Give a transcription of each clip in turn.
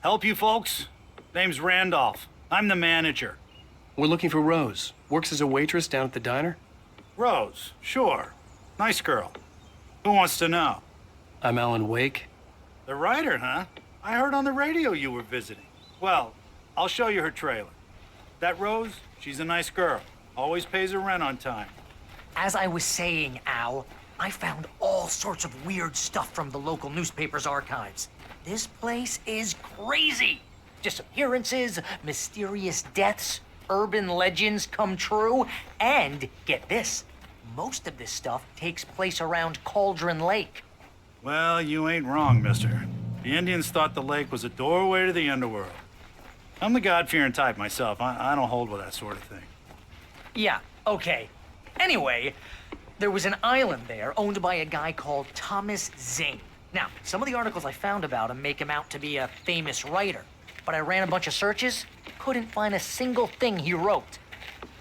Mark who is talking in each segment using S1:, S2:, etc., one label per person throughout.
S1: Help you folks? Name's Randolph. I'm the manager.
S2: We're looking for Rose. Works as a waitress down at the diner.
S1: Rose, sure. Nice girl. Who wants to know?
S2: I'm Alan Wake.
S1: The writer, huh? I heard on the radio you were visiting. Well, I'll show you her trailer. That Rose, she's a nice girl. Always pays her rent on time.
S3: As I was saying, Al, I found all sorts of weird stuff from the local newspaper's archives. This place is crazy. Disappearances, mysterious deaths, urban legends come true, and get this, most of this stuff takes place around Cauldron Lake.
S1: Well, you ain't wrong, mister. The Indians thought the lake was a doorway to the underworld. I'm the God-fearing type myself. I don't hold with that sort of thing.
S3: Yeah, okay. Anyway, there was an island there owned by a guy called Thomas Zane. Now, some of the articles I found about him make him out to be a famous writer, but I ran a bunch of searches, couldn't find a single thing he wrote.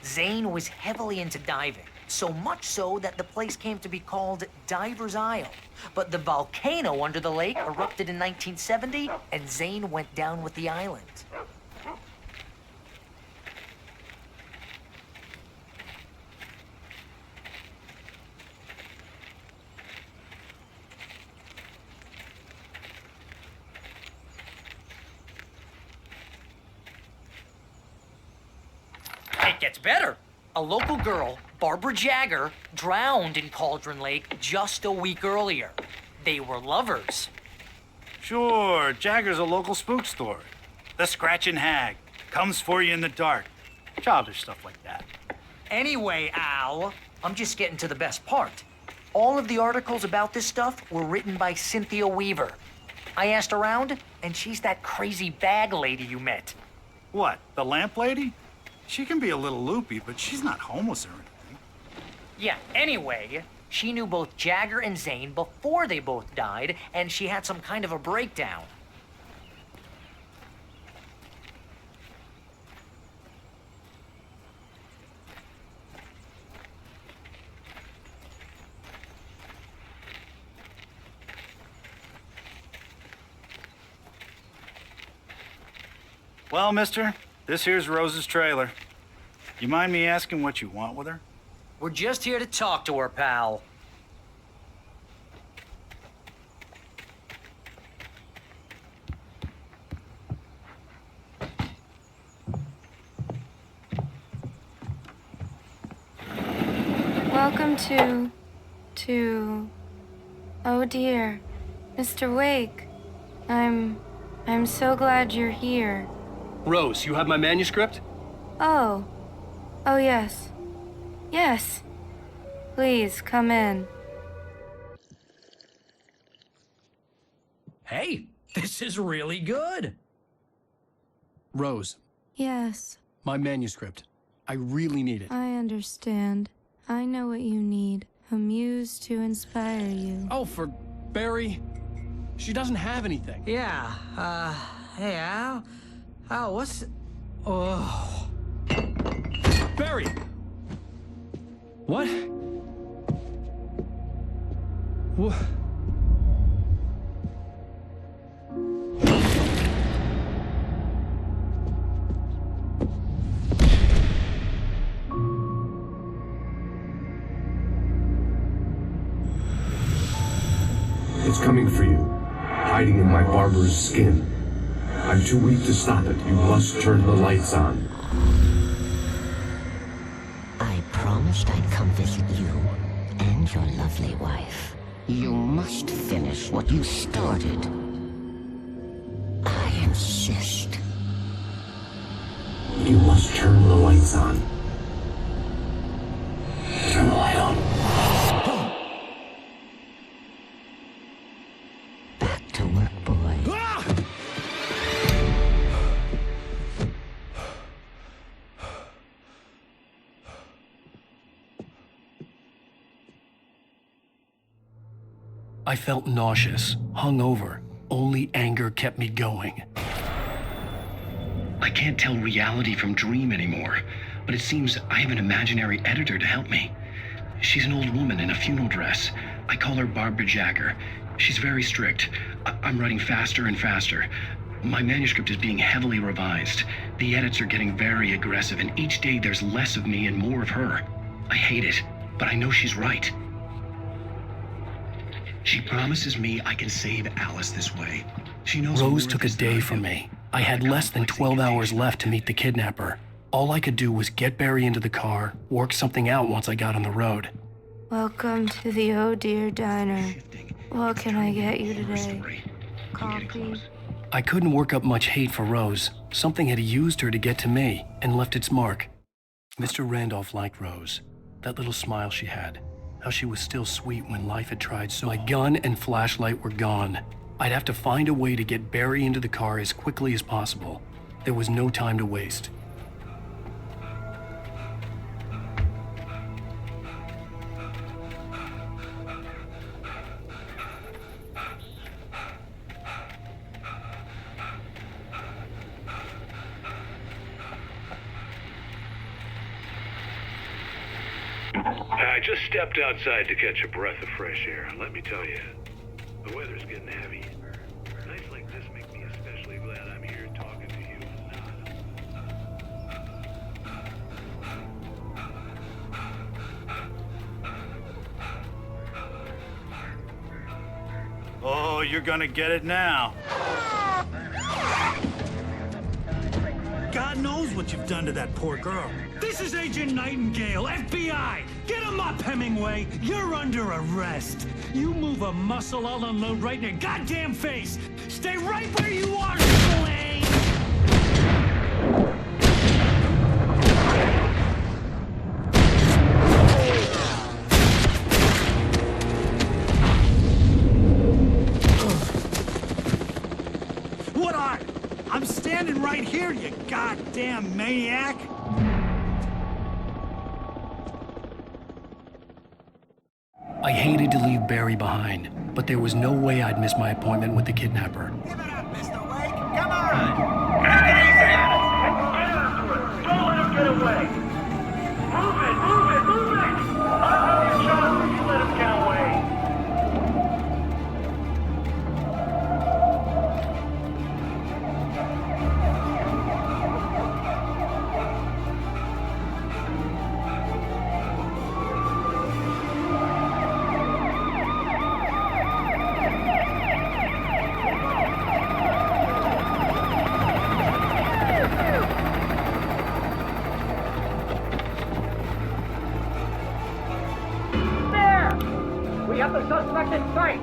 S3: Zane was heavily into diving, so much so that the place came to be called Diver's Isle. But the volcano under the lake erupted in 1970, and Zane went down with the island. It gets better. A local girl, Barbara Jagger, drowned in Cauldron Lake just a week earlier. They were lovers.
S1: Sure, Jagger's a local spook story. The Scratching Hag. Comes for you in the dark. Childish stuff like that.
S3: Anyway, Al, I'm just getting to the best part. All of the articles about this stuff were written by Cynthia Weaver. I asked around, and she's that crazy bag lady you met.
S1: What, the lamp lady? She can be a little loopy, but she's not homeless or anything.
S3: Yeah, anyway, she knew both Jagger and Zane before they both died, and she had some kind of a breakdown.
S1: Well, mister, this here's Rose's trailer. You mind me asking what you want with her?
S3: We're just here to talk to her, pal.
S4: Welcome to... Oh dear, Mr. Wake. I'm so glad you're here.
S2: Rose, you have my manuscript?
S4: Oh. Oh, yes. Yes. Please, come in.
S5: Hey, this is really good.
S2: Rose,
S4: Yes,
S2: my manuscript. I really need it.
S4: I understand. I know what you need. A muse to inspire you.
S2: Oh, for Barry. She doesn't have anything.
S5: Yeah, hey, Al? Al, what's... Oh...
S2: Barry! What? What?
S6: It's coming for you, hiding in my barber's skin. I'm too weak to stop it. You must turn the lights on.
S7: I promised I'd come visit you and your lovely wife. You must finish what you started. I insist.
S6: You must turn the lights on. Turn the light on.
S7: Back to work, boy.
S2: I felt nauseous, hungover. Only anger kept me going. I can't tell reality from dream anymore, but it seems I have an imaginary editor to help me. She's an old woman in a funeral dress. I call her Barbara Jagger. She's very strict. I'm writing faster and faster. My manuscript is being heavily revised. The edits are getting very aggressive, and each day there's less of me and more of her. I hate it, but I know she's right. She promises me I can save Alice this way. She knows
S8: Rose took a day from me. I had less than 12 hours left to meet the kidnapper. All I could do was get Barry into the car, work something out once I got on the road.
S4: Welcome to the Oh Dear Diner. What can I get you today? Coffee?
S8: I couldn't work up much hate for Rose. Something had used her to get to me and left its mark. Mr. Randolph liked Rose. That little smile she had. How she was still sweet when life had tried so. My gun and flashlight were gone. I'd have to find a way to get Barry into the car as quickly as possible. There was no time to waste.
S9: I just stepped outside to catch a breath of fresh air, and let me tell you, the weather's getting heavy. Nights like this make me especially glad I'm here talking to you and
S1: Oh, you're gonna get it now.
S10: God knows what you've done to that poor girl. This is Agent Nightingale, FBI! Get him up, Hemingway! You're under arrest! You move a muscle, I'll unload right in your goddamn face! Stay right where you are, Slane! What are? I'm standing right here, you goddamn maniac!
S8: I hated to leave Barry behind, but there was no way I'd miss my appointment with the kidnapper.
S11: Give it up, Mr. Wake! Come on! Take it easy! Get after it! Don't let him get away! Move it! Move it! Move it! I'll have you shot if you let him get away!
S12: We have the suspect in sight!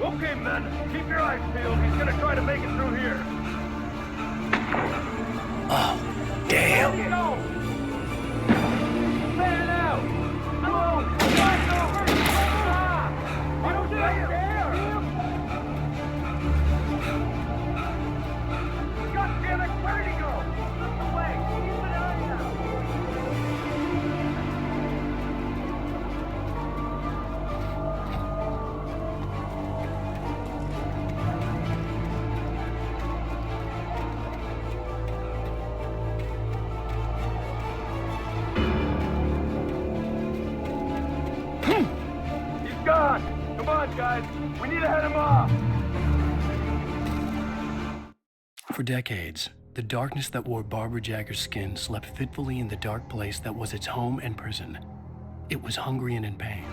S11: Okay, men, keep your eyes peeled. He's gonna try to make it through here.
S8: Oh, damn.
S11: Let's go! Man out! Whoa! Stop! You don't dare! God damn it! Where'd he go? Look away! Keep an eye out! Gone! Come on, guys! We need to head him off!
S8: For decades, the darkness that wore Barbara Jagger's skin slept fitfully in the dark place that was its home and prison. It was hungry and in pain.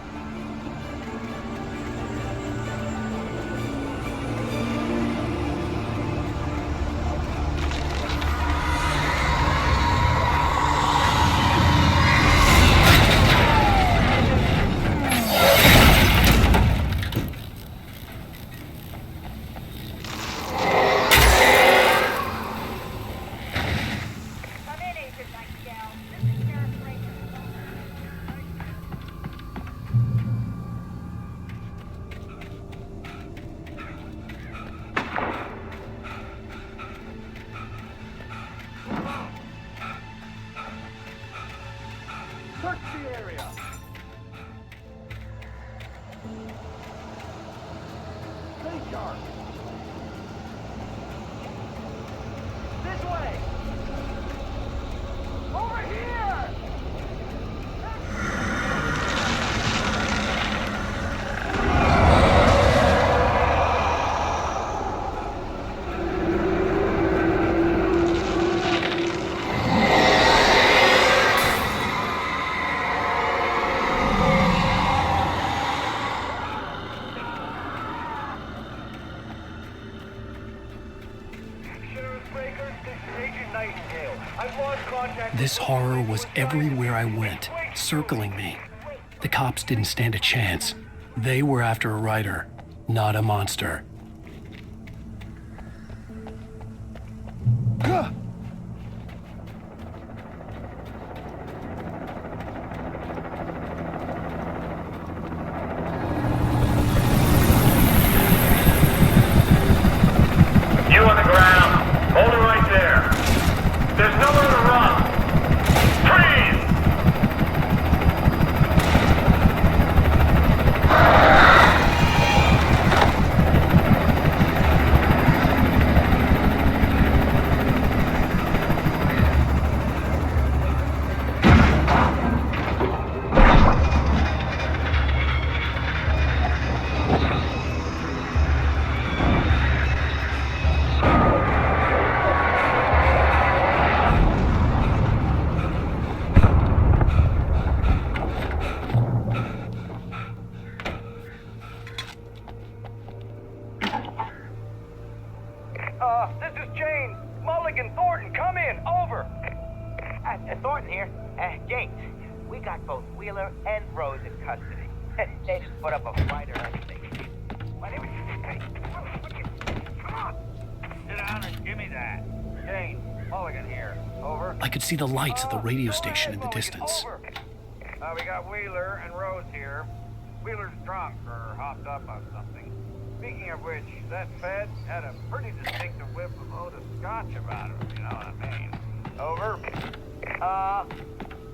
S11: Search the area! Stay sharp! This way! Over here!
S8: This horror was everywhere I went, circling me. The cops didn't stand a chance. They were after a writer, not a monster.
S11: You on the ground. Hold it right there. There's nowhere to run. Freeze! This is James. Mulligan, Thornton, come in. Over.
S12: Thornton here. James, we got both Wheeler and Rose in custody. They just put up a fight or anything. Hey, come on.
S11: Sit down and give me that.
S12: James, Mulligan here. Over.
S8: I could see the lights of the radio station in the distance.
S12: Over.
S11: We got Wheeler and Rose here. Wheeler's drunk or hopped up on something. Speaking of which, that Fed had a pretty distinctive whiff of Otis Scotch about him, you know what I mean?
S12: Over.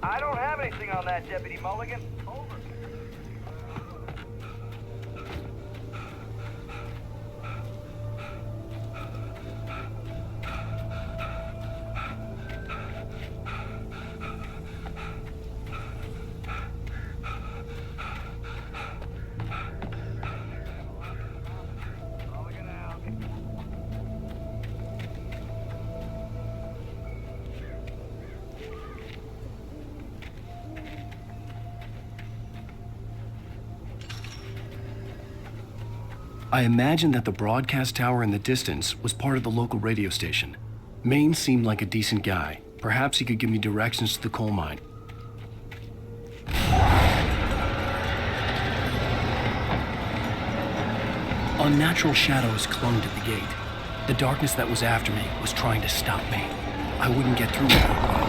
S12: I don't have anything on that, Deputy Mulligan. Over.
S8: I imagined that the broadcast tower in the distance was part of the local radio station. Maine seemed like a decent guy. Perhaps he could give me directions to the coal mine. Unnatural shadows clung to the gate. The darkness that was after me was trying to stop me. I wouldn't get through without running.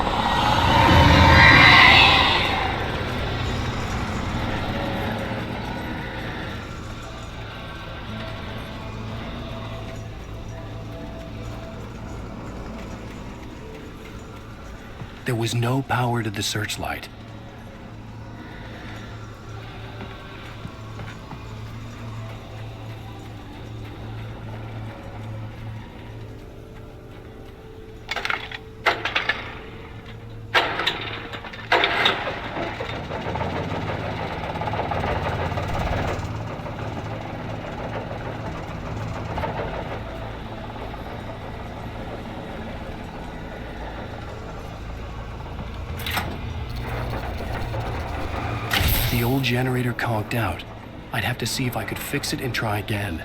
S8: There was no power to the searchlight. The old generator conked out. I'd have to see if I could fix it and try again.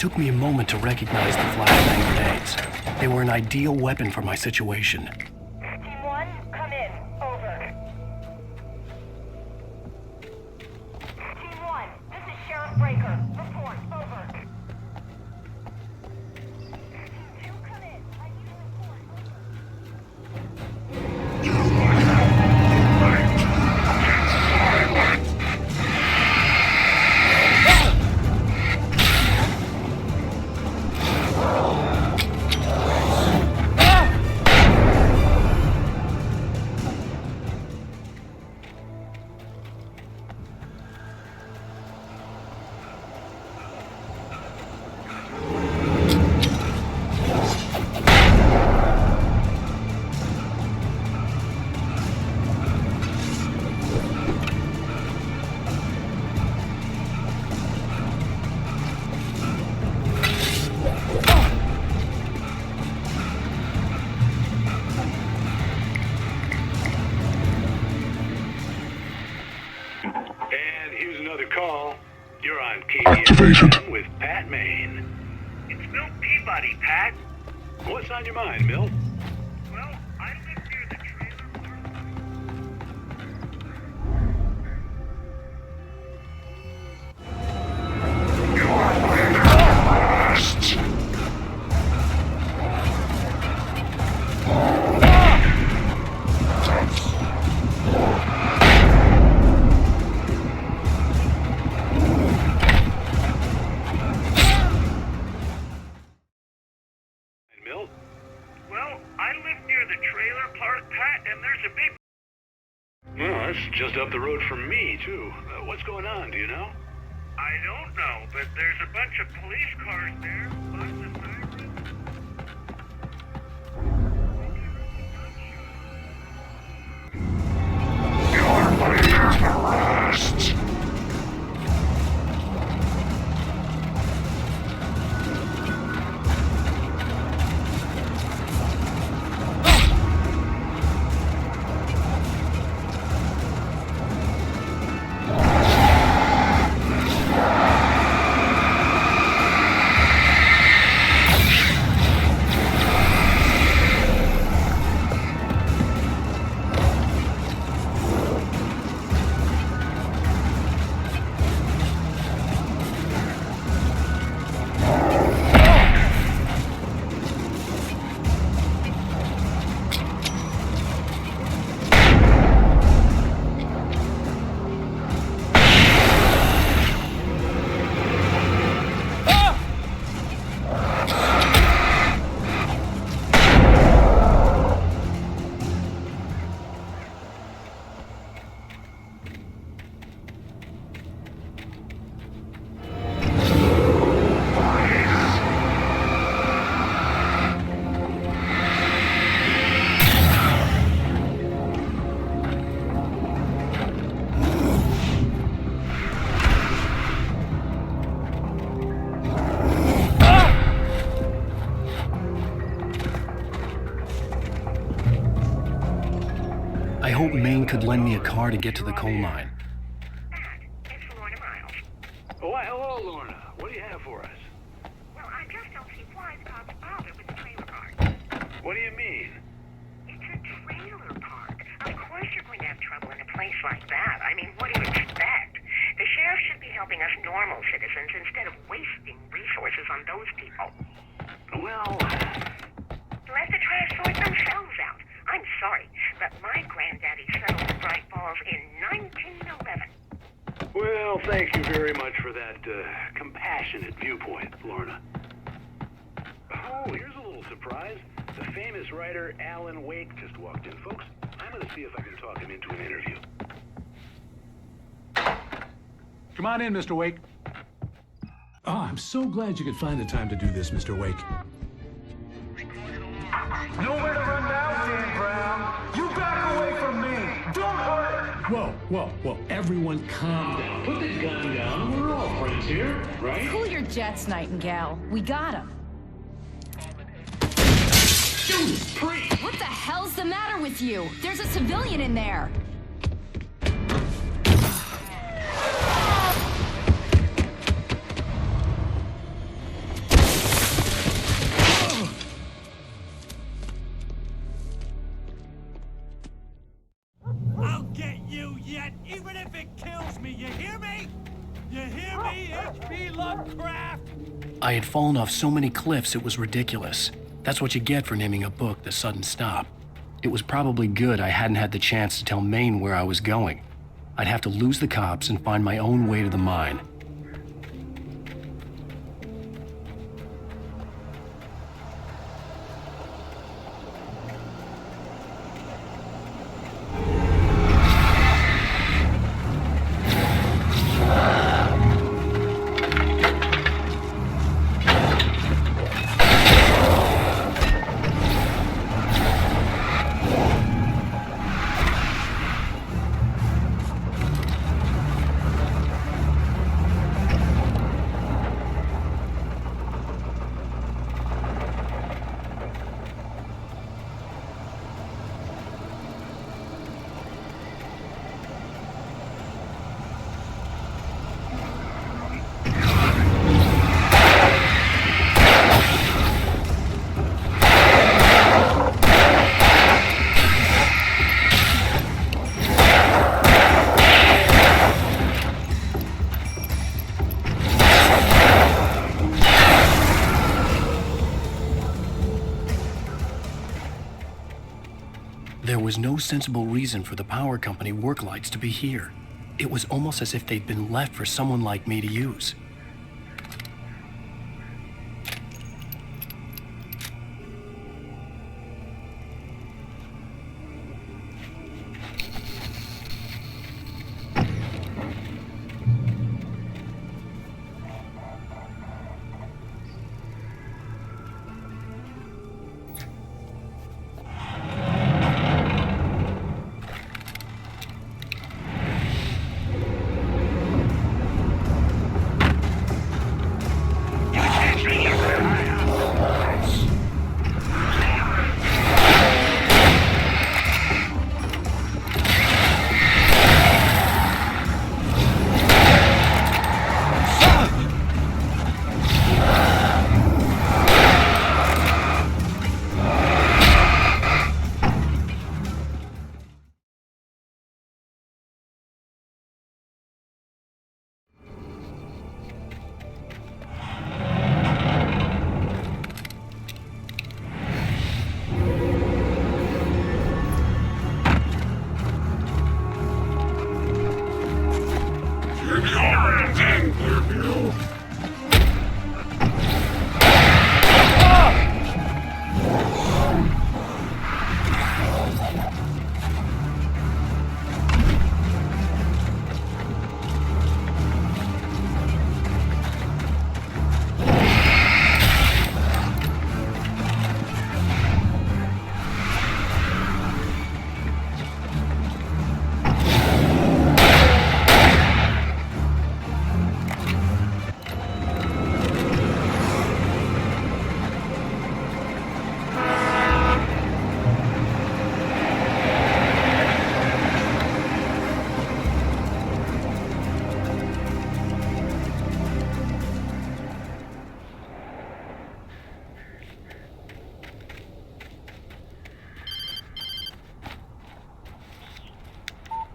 S8: took me a moment to recognize the flashbang grenades. They were an ideal weapon for my situation.
S13: Team 1, come in. Over. Team 1, this is Sheriff Breaker. Report. Over. Team 2, come in. I need a report.
S9: Activated. With Pat Maine. It's Milt Peabody, Pat. What's on your mind, Milt? Well, I live near the trailer park. Just up the road from me, too. What's going on, do you know? I don't know, but there's a bunch of police cars there. Lots of sirens. You're under arrest!
S8: I hope Maine could lend me a car to get to the coal mine.
S13: It's Lorna Miles.
S9: Oh, why, hello, Lorna. What do you have for us?
S13: Well, I just don't see why the cops bother with the trailer park.
S9: What do you mean?
S13: It's a trailer park. Of course you're going to have trouble in a place like that. I mean, what do you expect? The sheriff should be helping us normal citizens instead of wasting resources on those people.
S9: Well...
S13: Let the trash sort themselves out. I'm sorry, but my granddaddy settled the Bright Falls in 1911.
S9: Well, thank you very much for that compassionate viewpoint, Lorna. Oh, here's a little surprise. The famous writer Alan Wake just walked in. Folks, I'm going to see if I can talk him into an interview.
S10: Come on in, Mr. Wake. Oh, I'm so glad you could find the time to do this, Mr. Wake.
S11: Nowhere to run now, Dan Brown. You back away from me. Don't hurt.
S10: Whoa. Everyone calm down. Put the gun down. We're all friends here, right?
S14: Cool your jets, Nightingale. We got him.
S10: Judas Priest!
S14: What the hell's the matter with you? There's a civilian in there.
S10: get you yet, even if it kills me. You hear me? You hear me, H.P. Lovecraft?
S8: I had fallen off so many cliffs it was ridiculous. That's what you get for naming a book The Sudden Stop. It was probably good I hadn't had the chance to tell Maine where I was going. I'd have to lose the cops and find my own way to the mine. There was no sensible reason for the power company work lights to be here. It was almost as if they'd been left for someone like me to use.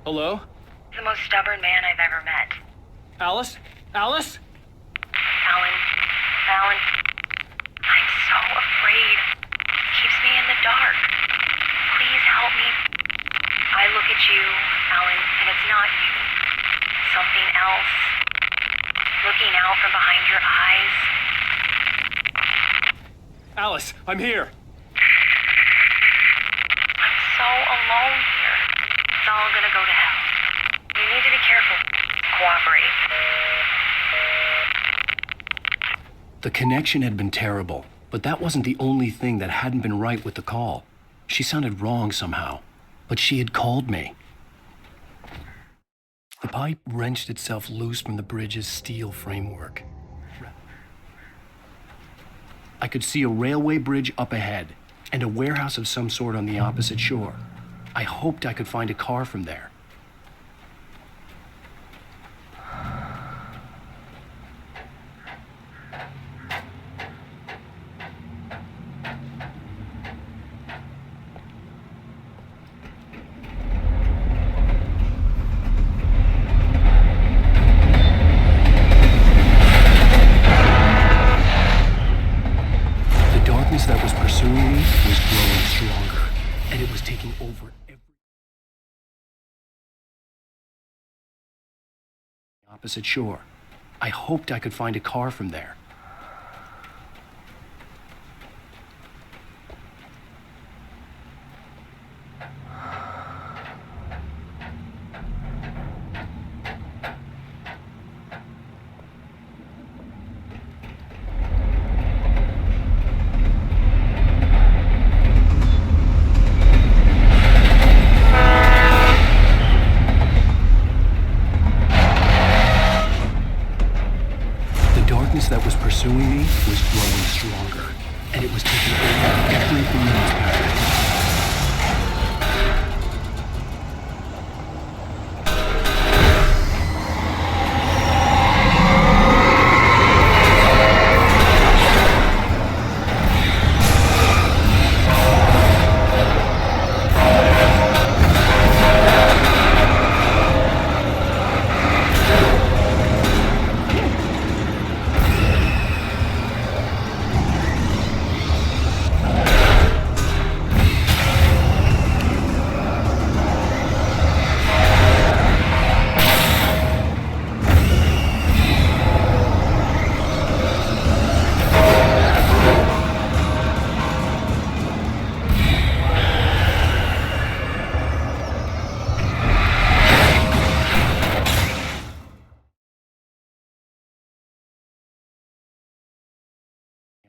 S15: Hello?
S13: The most stubborn man I've ever met.
S15: Alice? Alice?
S13: Alan, I'm so afraid. It keeps me in the dark. Please help me. I look at you, Alan, and it's not you. Something else. Looking out from behind your eyes.
S15: Alice, I'm here.
S13: I'm so alone here. It's all gonna go to hell. You need to be careful. Cooperate.
S8: The connection had been terrible, but that wasn't the only thing that hadn't been right with the call. She sounded wrong somehow, but she had called me. The pipe wrenched itself loose from the bridge's steel framework. I could see a railway bridge up ahead and a warehouse of some sort on the opposite shore. I hoped I could find a car from there. and it was taking over every opposite shore. I hoped I could find a car from there. That was pursuing me was growing stronger, and it was taking over everything in its path.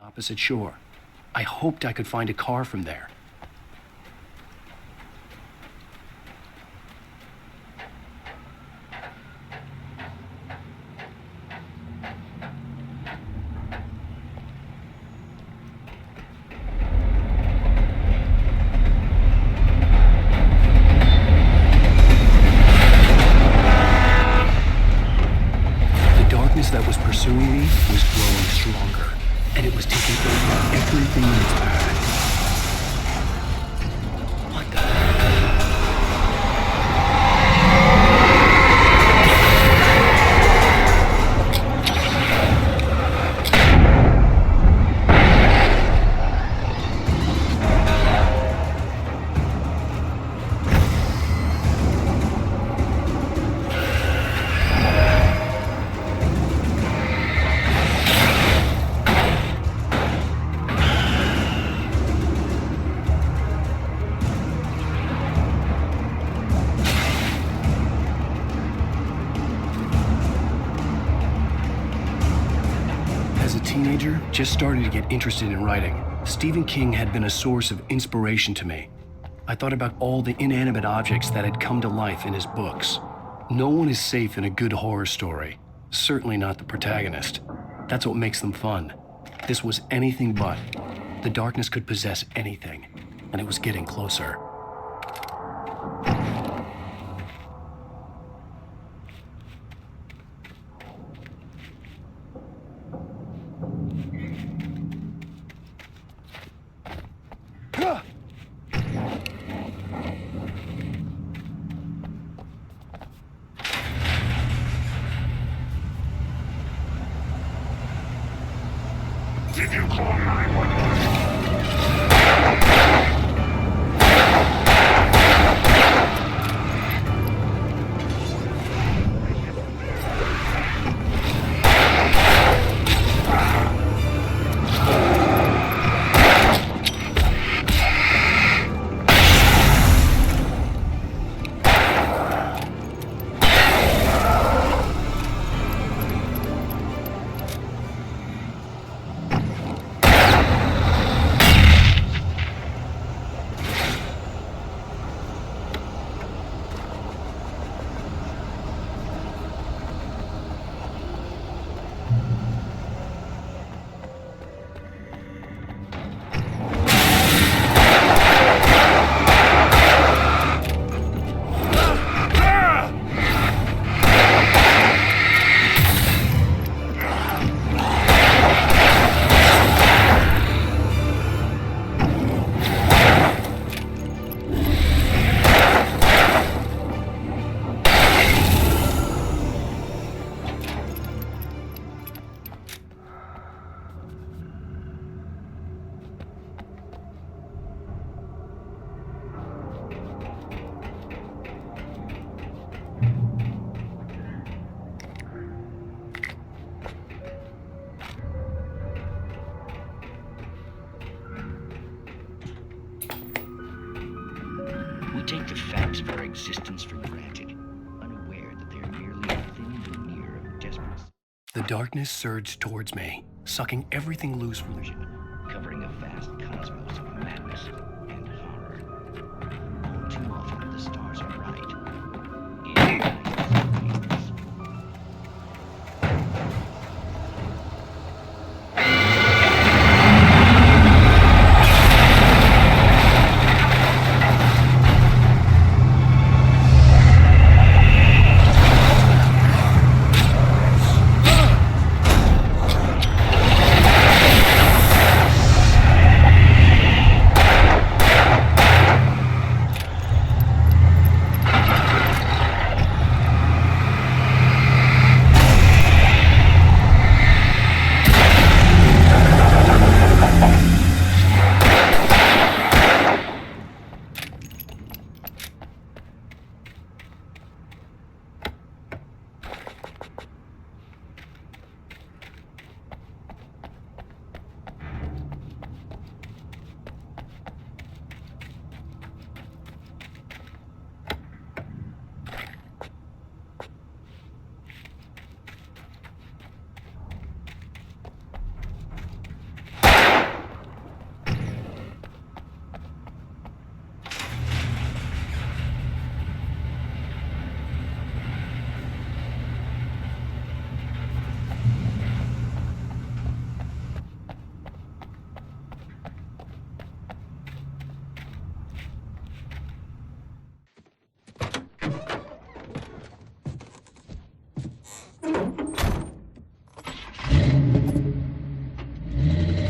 S8: Opposite shore. I hoped I could find a car from there. The darkness that was pursuing me was growing stronger, and it was taking over everything in its path. What the? As a teenager, just starting to get interested in writing, Stephen King had been a source of inspiration to me. I thought about all the inanimate objects that had come to life in his books. No one is safe in a good horror story, certainly not the protagonist. That's what makes them fun. This was anything but. The darkness could possess anything, and it was getting closer.
S9: Did you call 911?
S2: We take the facts of our existence for granted, unaware that they are merely a thin veneer of desperate...
S8: The darkness surged towards me, sucking everything loose from the...
S2: covering a vast cosmos of madness and horror. All too often, the stars are right.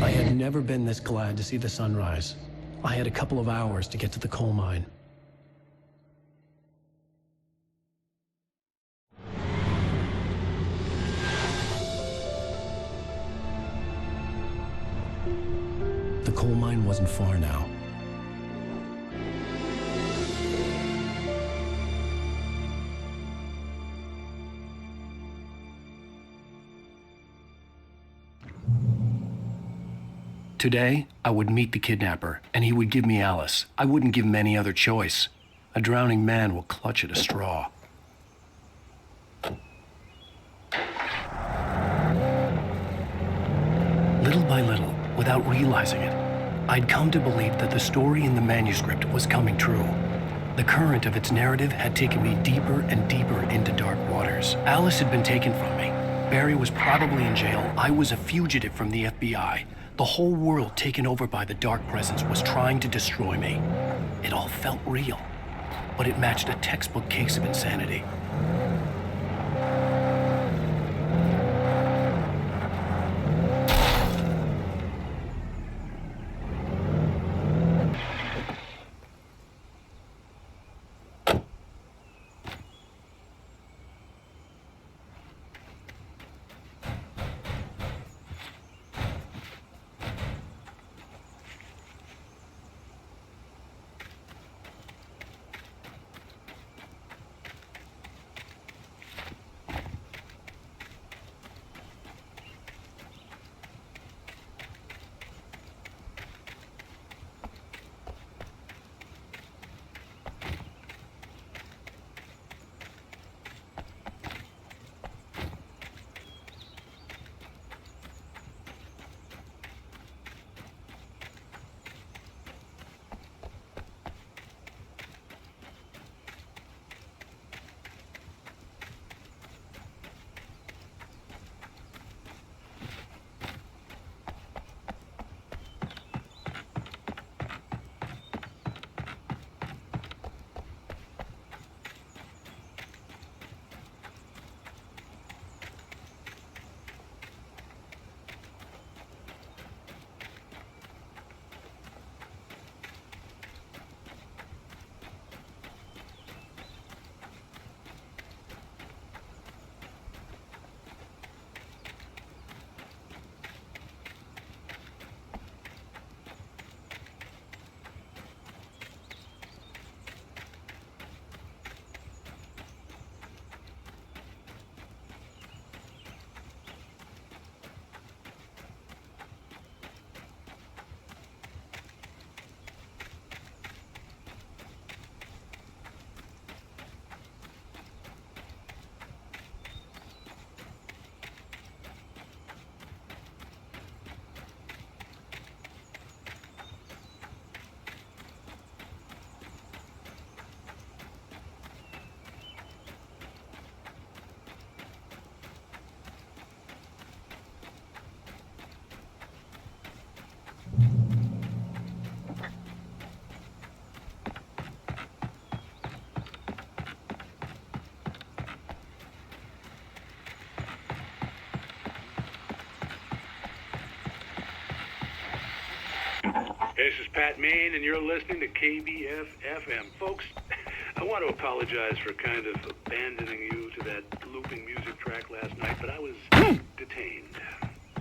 S8: I had never been this glad to see the sunrise. I had a couple of hours to get to the coal mine. The coal mine wasn't far now. Today, I would meet the kidnapper, and he would give me Alice. I wouldn't give him any other choice. A drowning man will clutch at a straw. Little by little, without realizing it, I'd come to believe that the story in the manuscript was coming true. The current of its narrative had taken me deeper and deeper into dark waters. Alice had been taken from me. Barry was probably in jail. I was a fugitive from the FBI. The whole world taken over by the dark presence was trying to destroy me. It all felt real, but it matched a textbook case of insanity.
S9: This is Pat Maine, and you're listening to KBF-FM. Folks, I want to apologize for kind of abandoning you to that looping music track last night, but I was detained.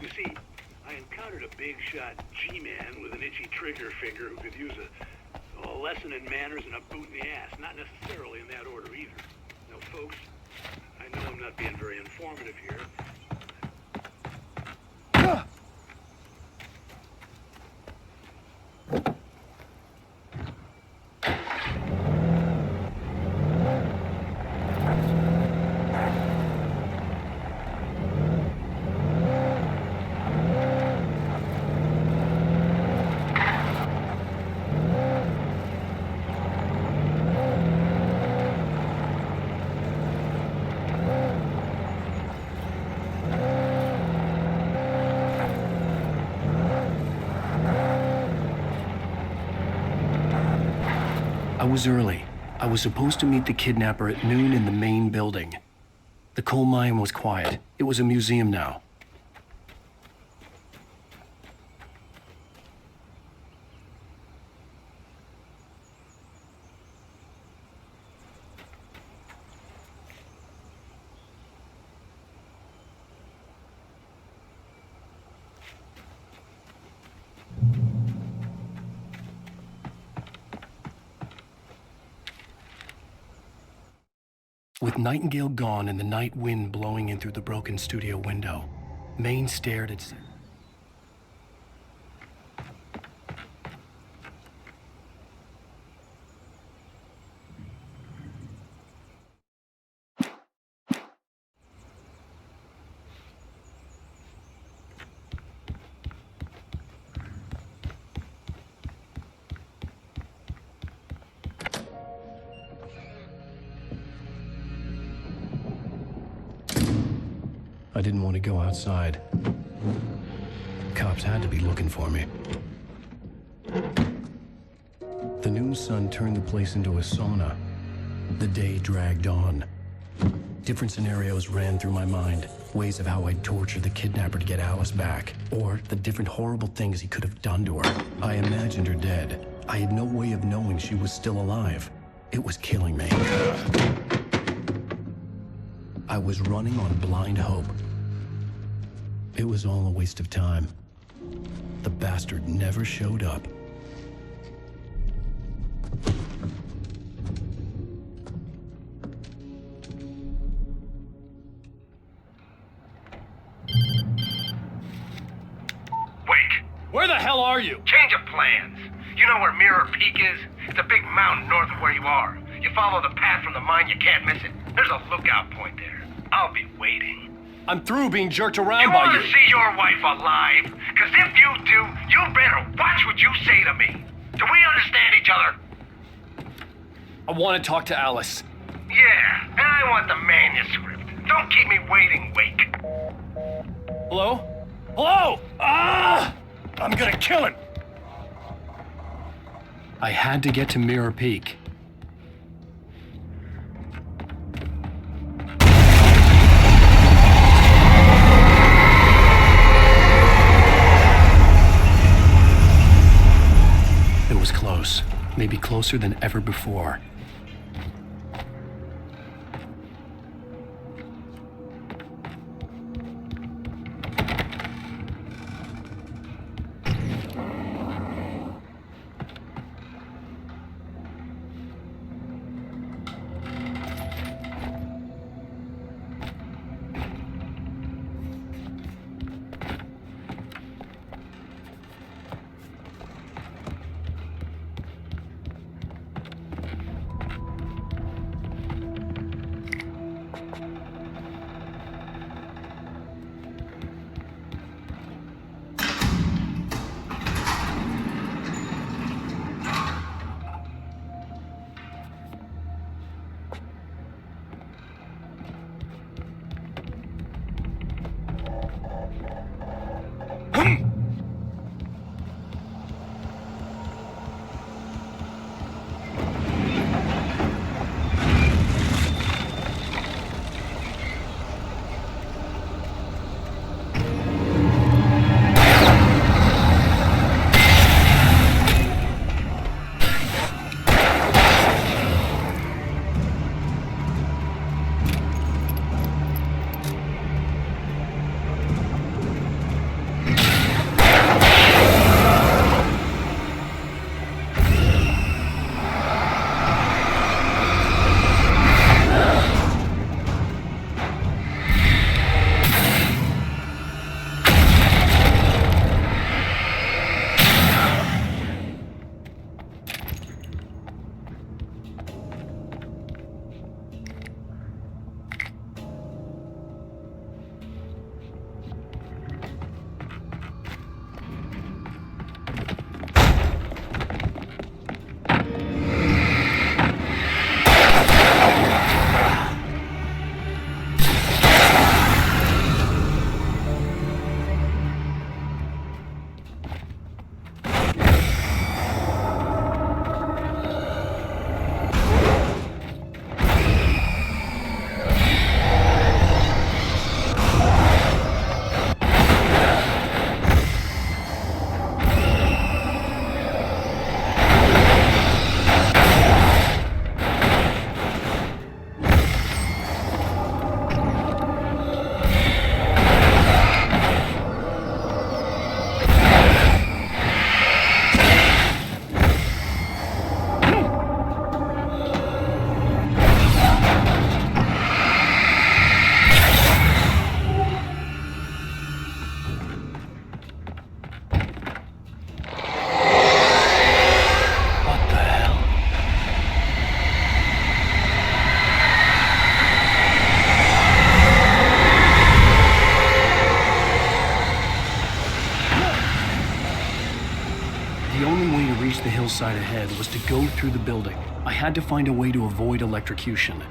S9: You see, I encountered a big shot G-man with an itchy trigger finger who could use a lesson in manners and a boot in the ass. Not necessarily in that order either. Now, folks, I know I'm not being very informative here.
S8: I was early. I was supposed to meet the kidnapper at noon in the main building. The coal mine was quiet. It was a museum now. With Nightingale gone and the night wind blowing in through the broken studio window, Maine stared at... I didn't want to go outside. Cops had to be looking for me. The noon sun turned the place into a sauna. The day dragged on. Different scenarios ran through my mind. Ways of how I'd torture the kidnapper to get Alice back. Or the different horrible things he could have done to her. I imagined her dead. I had no way of knowing she was still alive. It was killing me. I was running on blind hope. It was all a waste of time. The bastard never showed up.
S16: Wake!
S15: Where the hell are you?
S16: Change of plans. You know where Mirror Peak is? It's a big mountain north of where you are. You follow the path from the mine, you can't miss it. There's a lookout point there. I'll be waiting.
S15: I'm through being jerked around
S16: You
S15: by
S16: want
S15: you.
S16: to see your wife alive? Because if you do, you better watch what you say to me. Do we understand each other?
S15: I want to talk to Alice.
S16: Yeah, and I want the manuscript. Don't keep me waiting, Wake.
S15: Hello? Hello? Ah! I'm gonna kill him.
S8: I had to get to Mirror Peak. It was close, maybe closer than ever before. through the building. I had to find a way to avoid electrocution.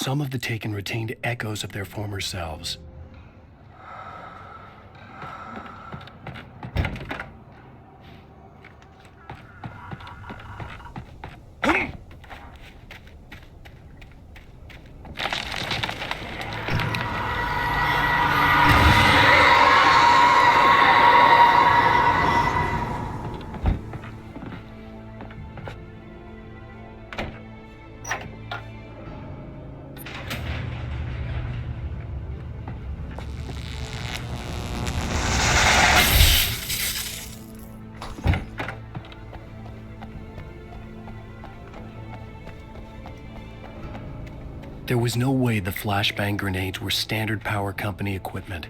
S8: Some of the taken retained echoes of their former selves. There was no way the flashbang grenades were standard power company equipment.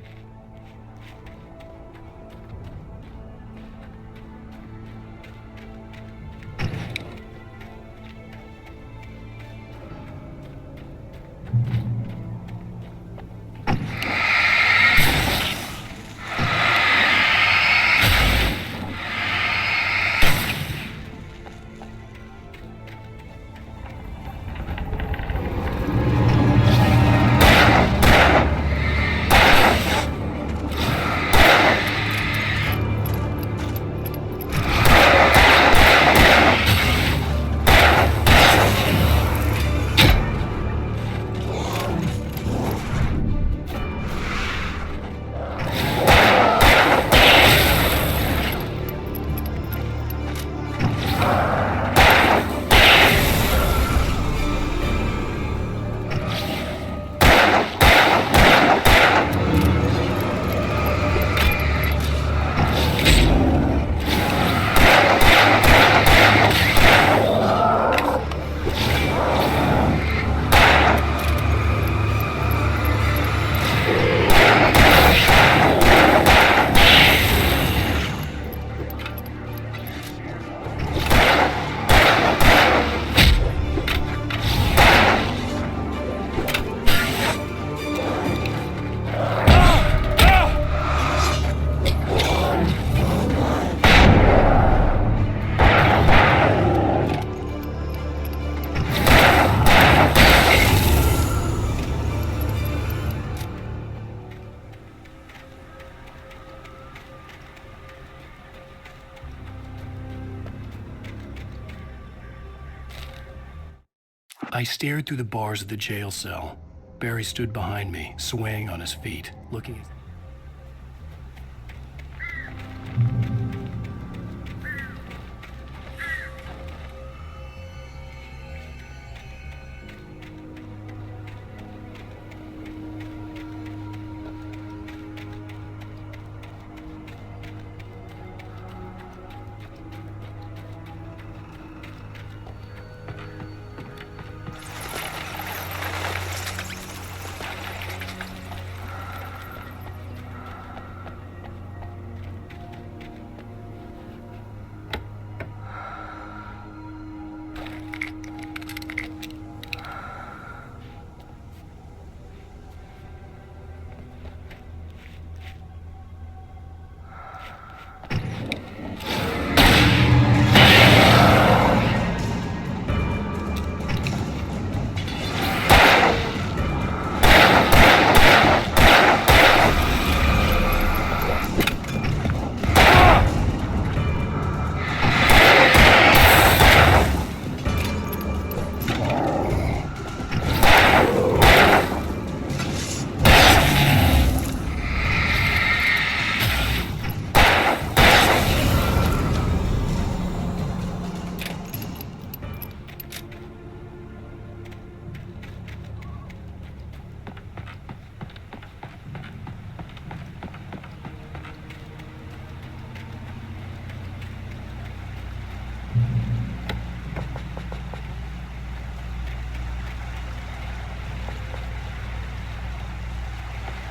S8: I stared through the bars of the jail cell. Barry stood behind me, swaying on his feet, looking at...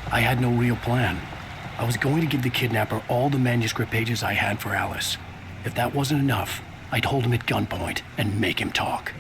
S8: I had no real plan. I was going to give the kidnapper all the manuscript pages I had for Alice. If that wasn't enough, I'd hold him at gunpoint and make him talk.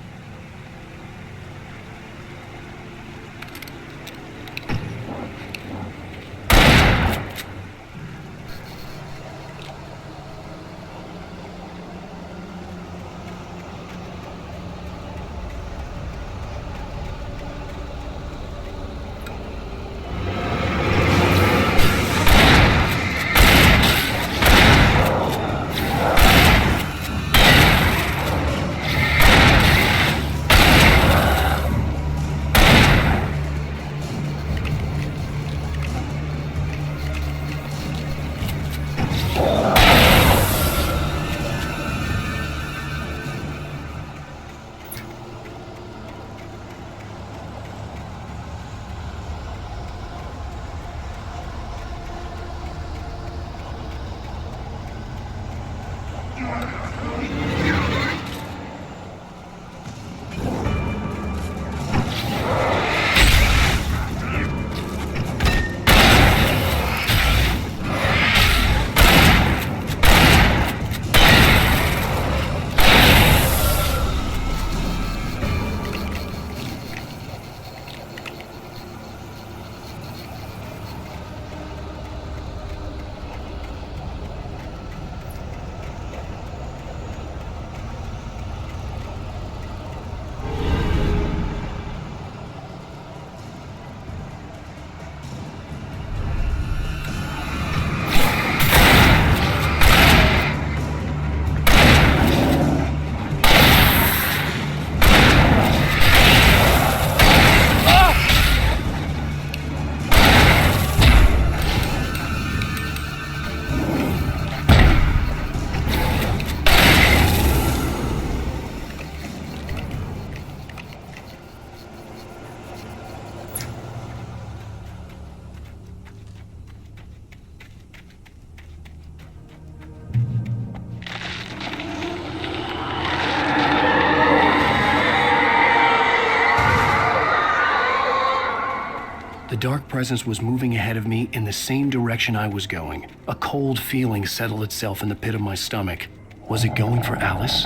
S8: The dark presence was moving ahead of me in the same direction I was going. A cold feeling settled itself in the pit of my stomach. Was it going for Alice?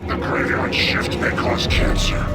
S17: The graveyard shift may cause cancer.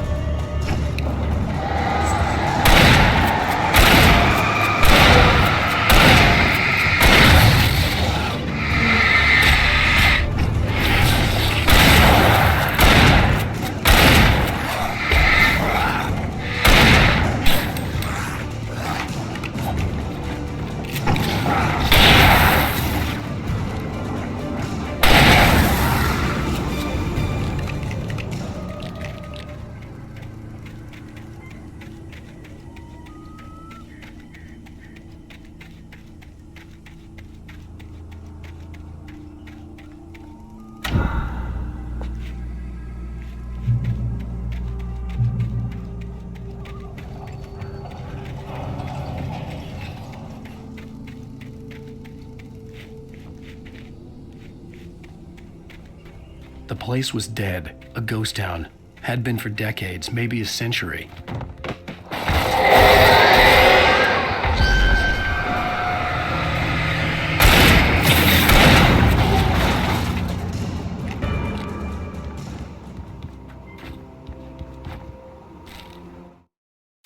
S8: The place was dead, a ghost town. Had been for decades, maybe a century.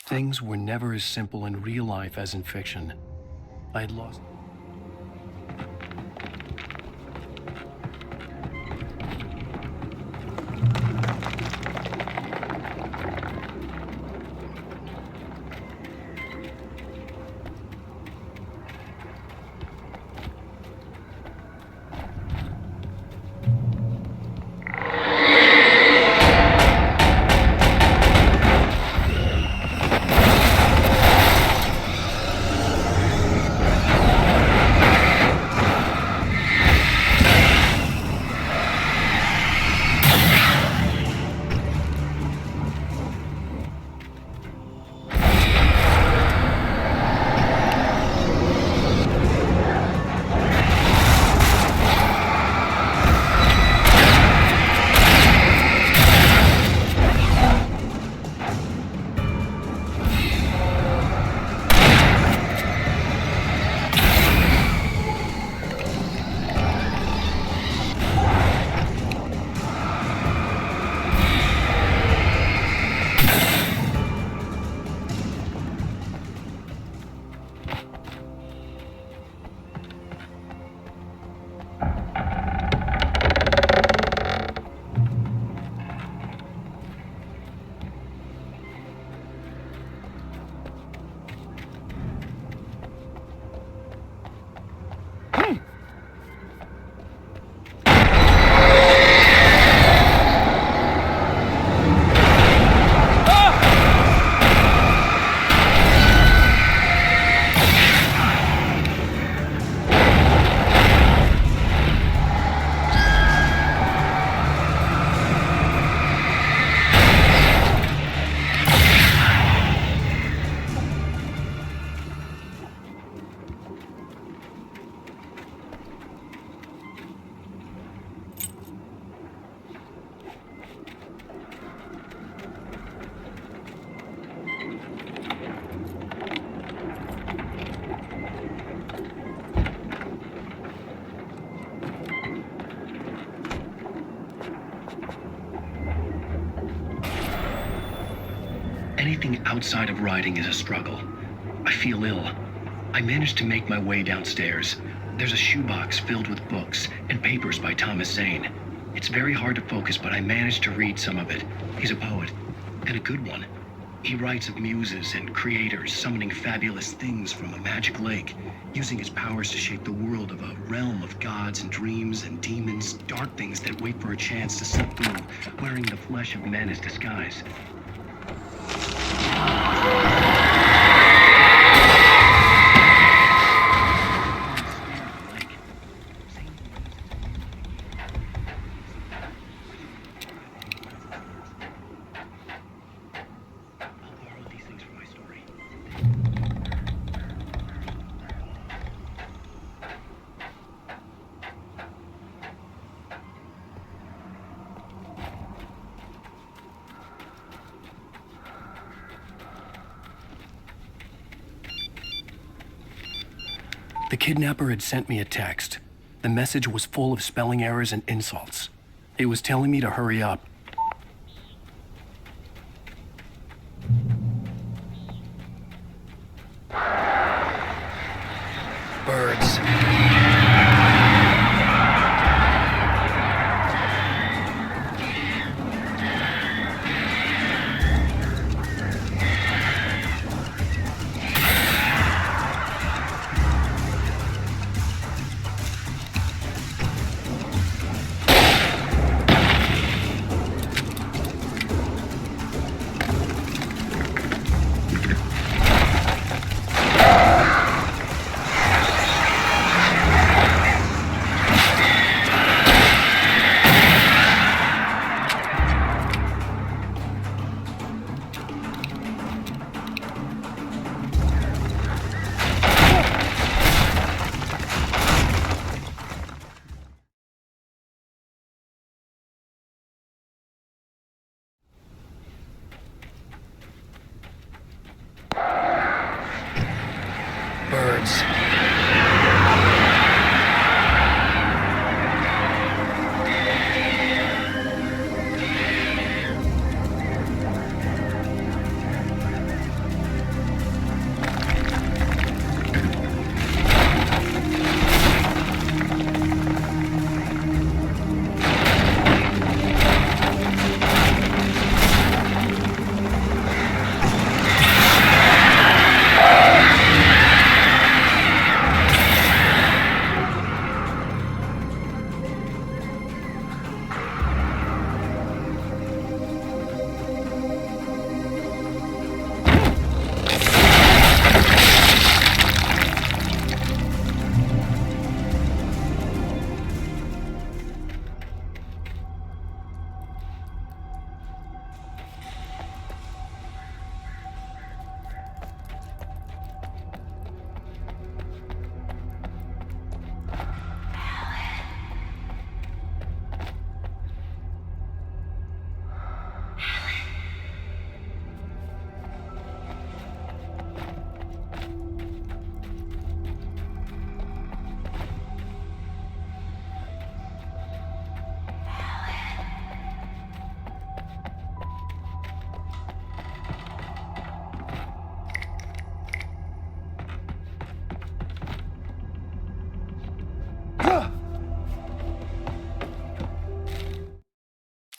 S8: Things were never as simple in real life as in fiction. I had lost...
S2: Anything outside of writing is a struggle. I feel ill. I managed to make my way downstairs. There's a shoebox filled with books and papers by Thomas Zane. It's very hard to focus, but I managed to read some of it. He's a poet, and a good one. He writes of muses and creators summoning fabulous things from a magic lake, using his powers to shape the world of a realm of gods and dreams and demons, dark things that wait for a chance to slip through, wearing the flesh of men as disguise.
S8: The kidnapper had sent me a text. The message was full of spelling errors and insults. It was telling me to hurry up. Birds. Birds.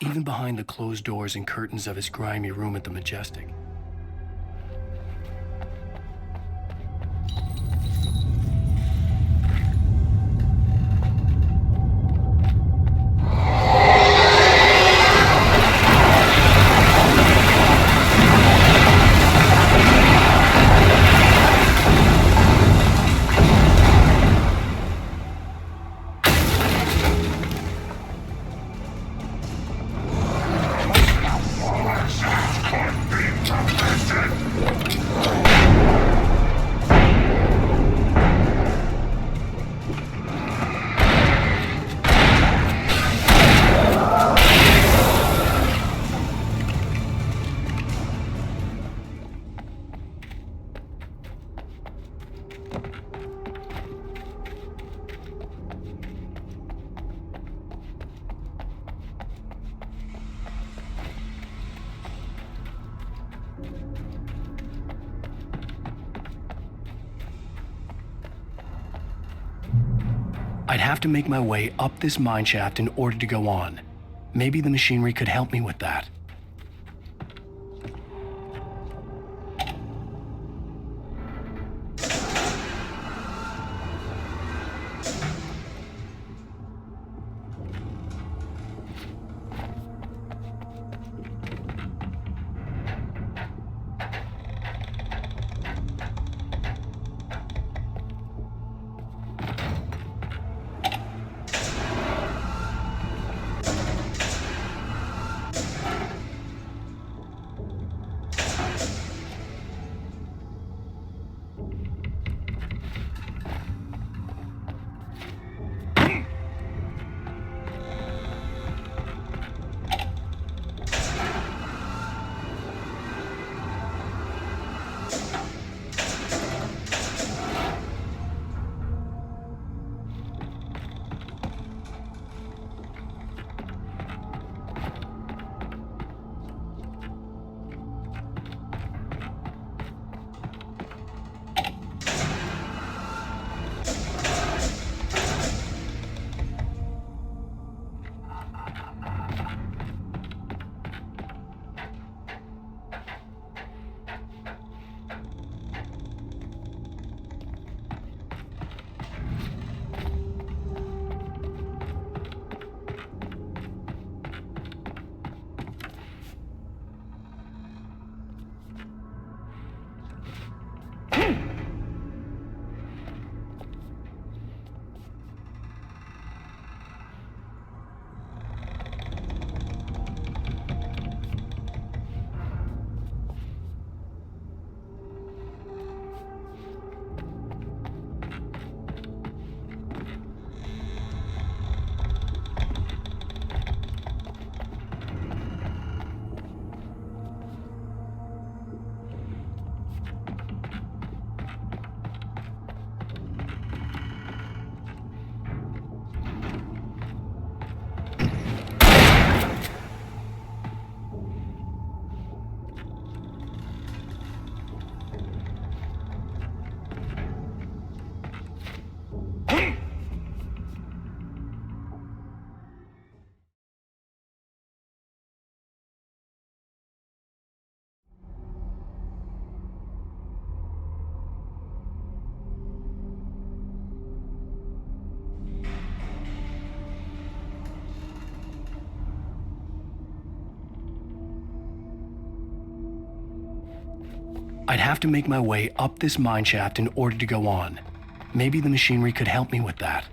S8: Even behind the closed doors and curtains of his grimy room at the Majestic. I'd have to make my way up this mine shaft in order to go on. Maybe the machinery could help me with that. I'd have to make my way up this mine shaft in order to go on. Maybe the machinery could help me with that.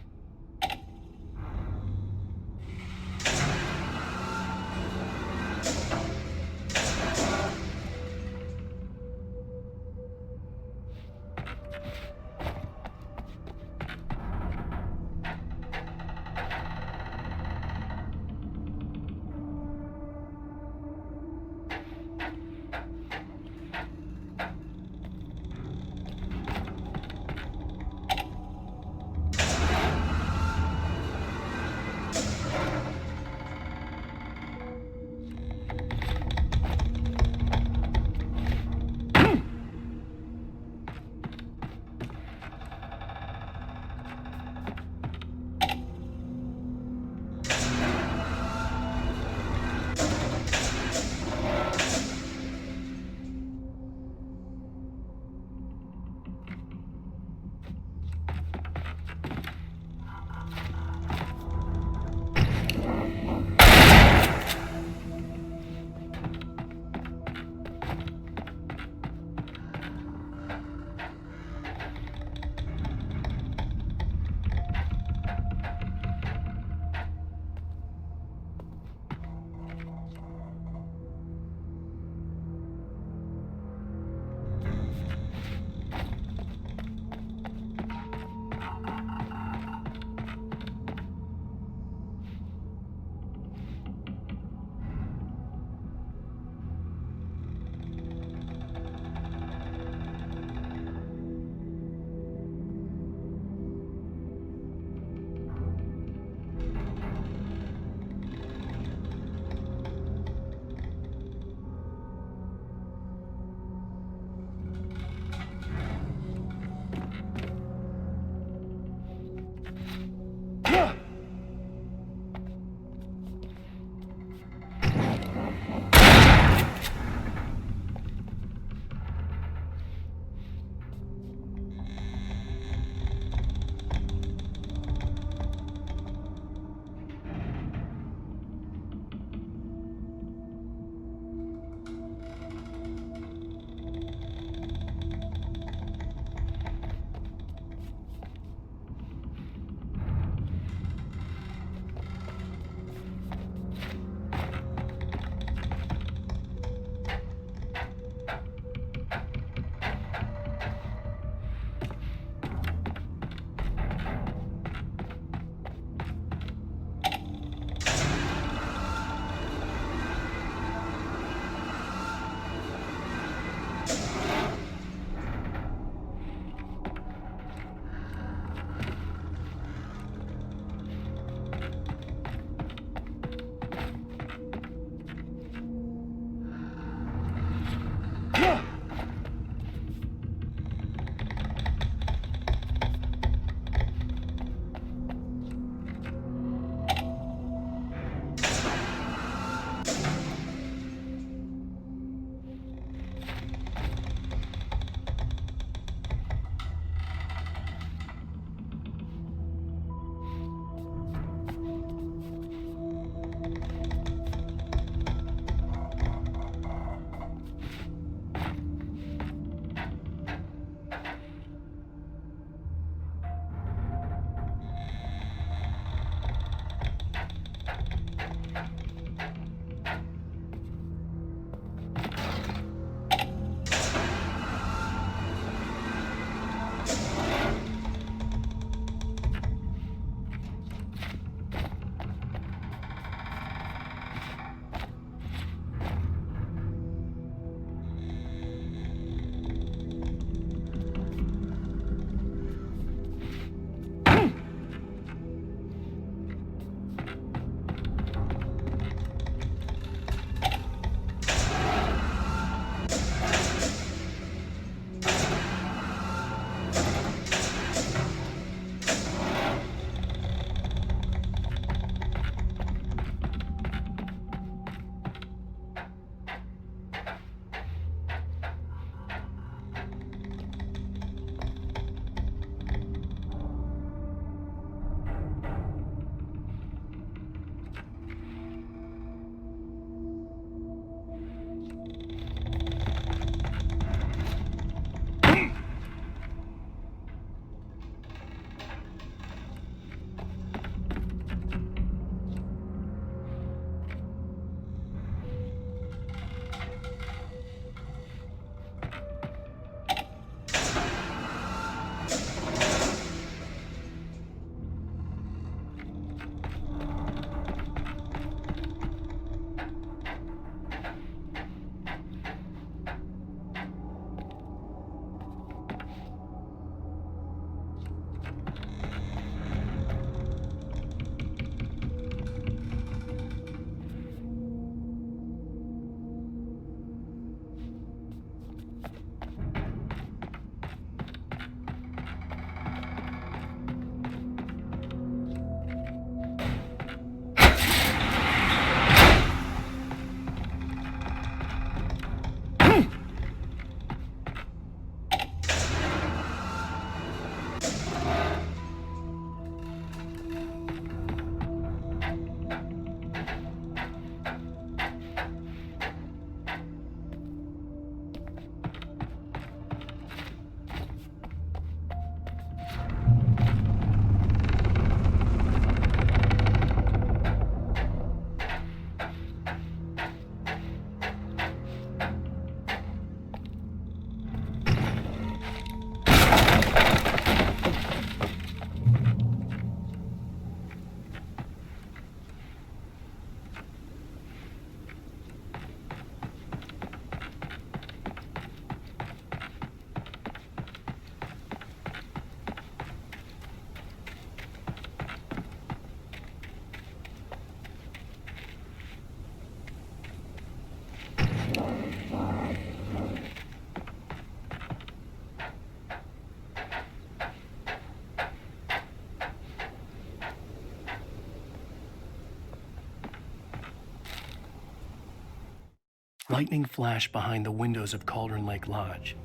S8: Lightning flashed behind the windows of Cauldron Lake Lodge.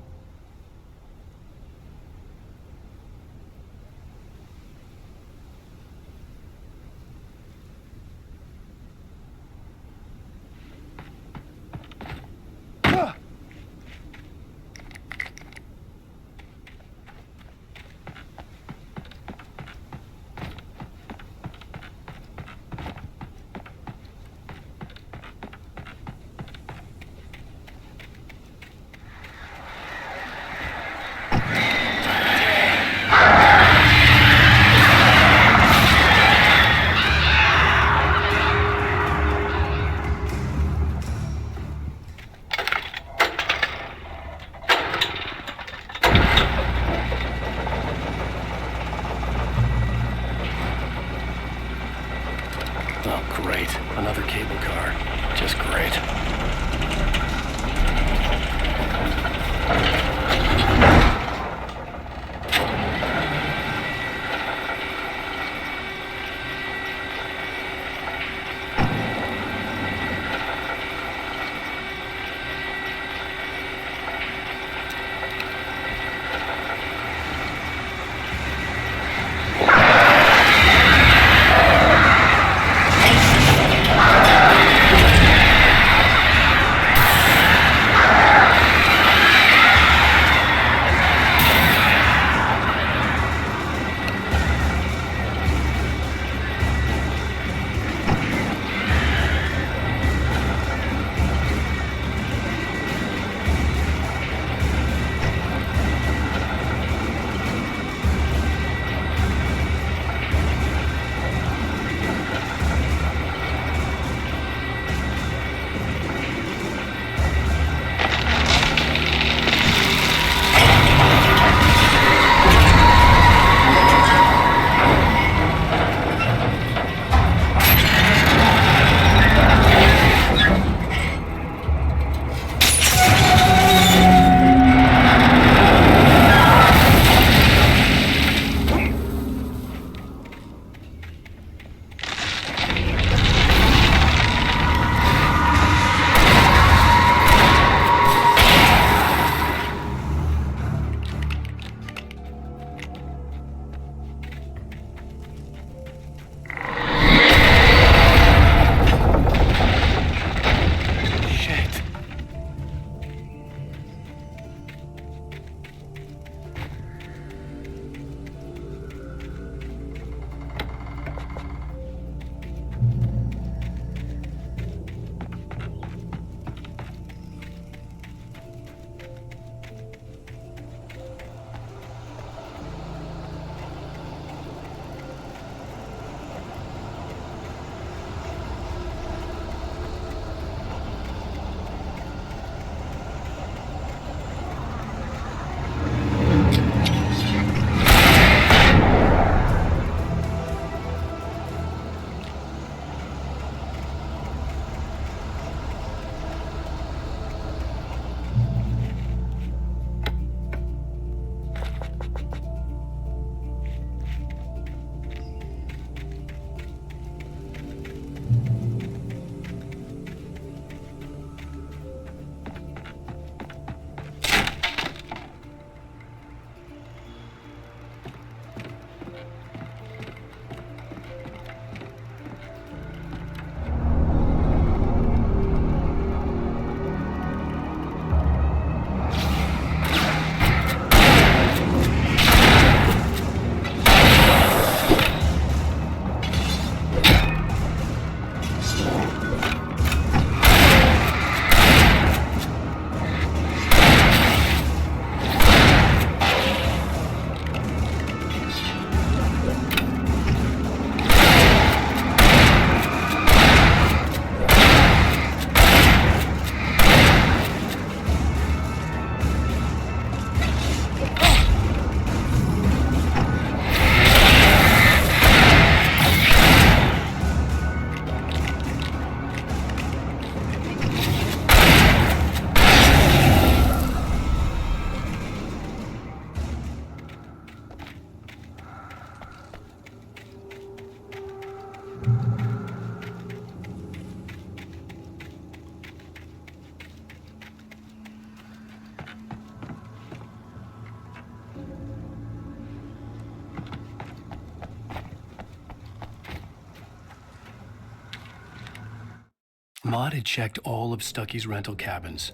S8: Maud had checked all of Stucky's rental cabins.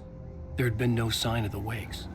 S8: There had been no sign of the Wakes.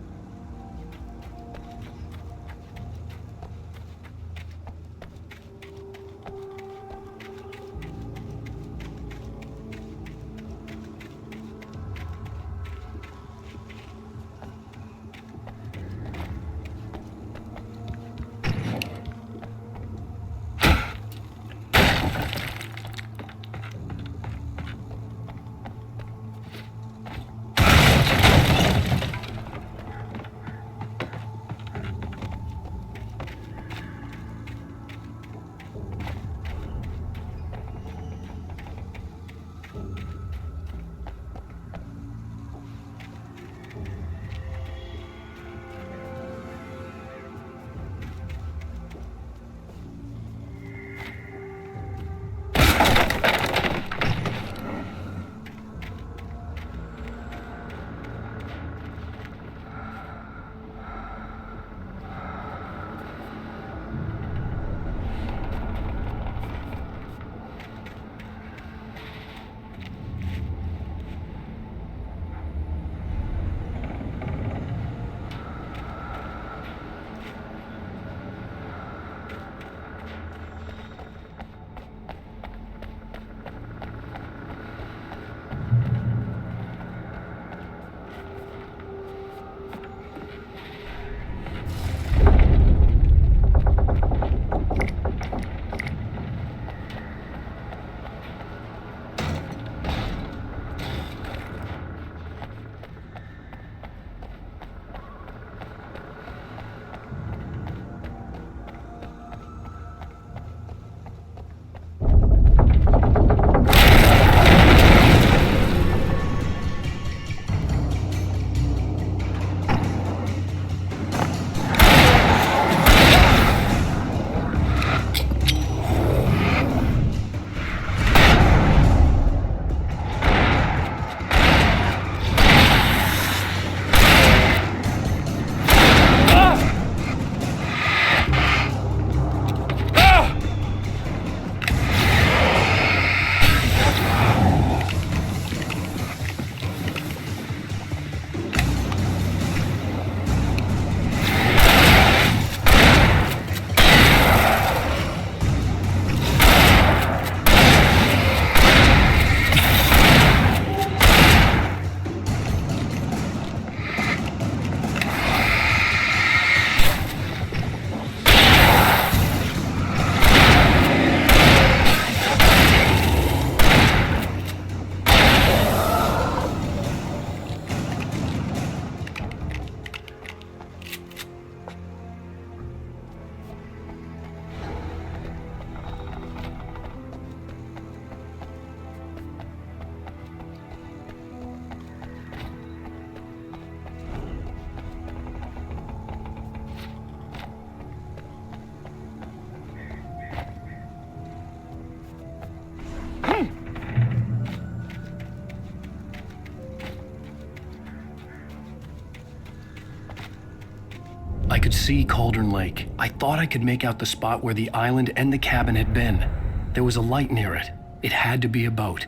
S8: I could see Cauldron Lake. I thought I could make out the spot where the island and the cabin had been. There was a light near it. It had to be a boat.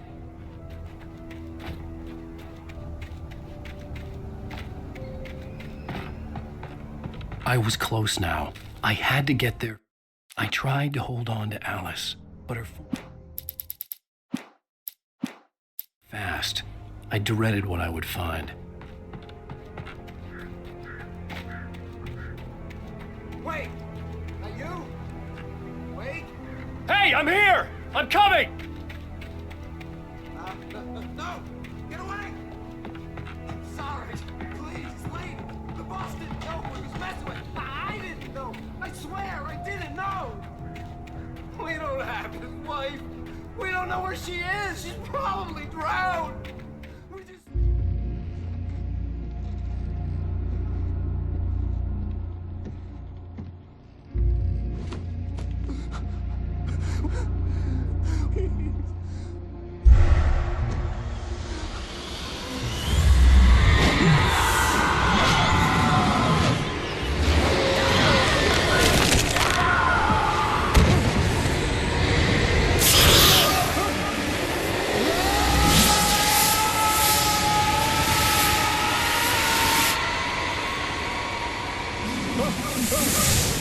S8: I was close now. I had to get there. I tried to hold on to Alice, but her... Fast. I dreaded what I would find.
S18: Wait! Are you? Wait!
S15: Hey, I'm here! I'm coming!
S18: No! Get away! Sorry. Please, it's late. The boss didn't know who he was messing with. I didn't know. I swear, I didn't know. We don't have his wife. We don't know where she is. She's probably drowned. We just... Oh,